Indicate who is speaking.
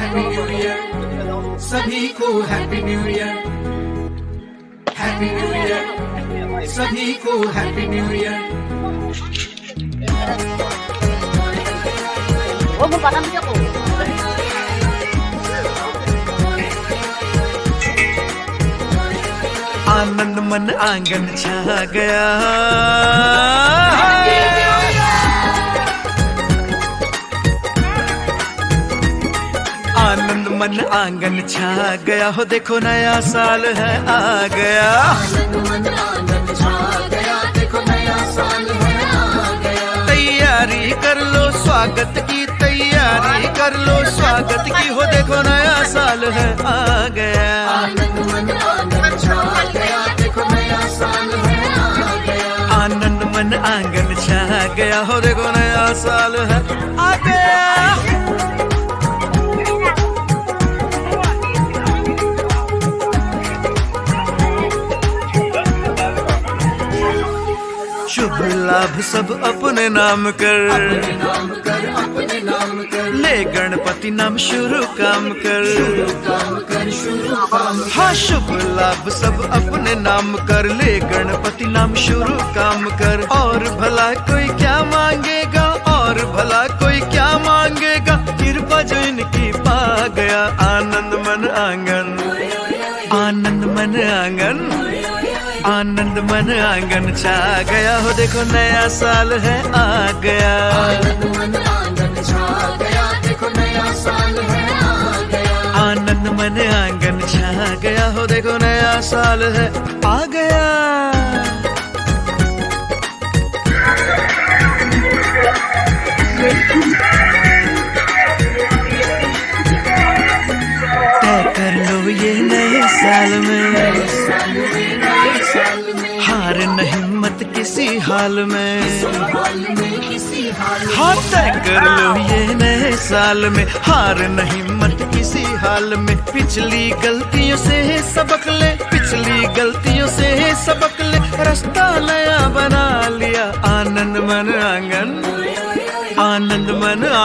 Speaker 1: Happy new year, सभी को happy new year, happy new year, सभी को हैप्पी न्यू ईयर।
Speaker 2: आनंद मन आंगन छा गया, आनंद मन आंगन छा गया हो, देखो नया साल है आ गया।
Speaker 1: आनंद मन आंगन छा गया, देखो नया साल है आ गया।
Speaker 2: तैयारी कर लो स्वागत की, तैयारी कर लो स्वागत की हो, देखो नया साल है आ गया।
Speaker 1: आनंद मन आंगन छा गया, देखो नया साल है आ गया।
Speaker 2: आनंद मन आंगन छा गया हो, देखो नया साल है आ गया। शुभ लाभ सब अपने नाम कर,
Speaker 1: अपने नाम कर, अपने नाम कर।
Speaker 2: ले गणपति नाम शुरू काम कर,
Speaker 1: शुरू काम कर, शुरू काम कर।
Speaker 2: हाँ शुभ लाभ सब अपने नाम कर, ले गणपति नाम शुरू काम कर। और भला कोई क्या मांगेगा, और भला कोई क्या मांगेगा, कृपा जो इनकी पा गया। आनंद मन आंगन, आनंद मन आंगन, आनंद मन आंगन छा गया हो, देखो नया साल है आ गया।
Speaker 1: आनंद मन आंगन छा गया, देखो नया साल है आ गया।
Speaker 2: आनंद मन आंगन छा गया हो, देखो नया साल है आ गया। तय कर लो ये नए साल में, हार नहीं मत किसी हाल में। हाँ तय कर लो ये नए साल में, हार नहीं मत किसी हाल में। पिछली गलतियों से सबक ले, पिछली गलतियों से सबक ले, रास्ता नया बना लिया। आनंद मन आंगन, आनंद मन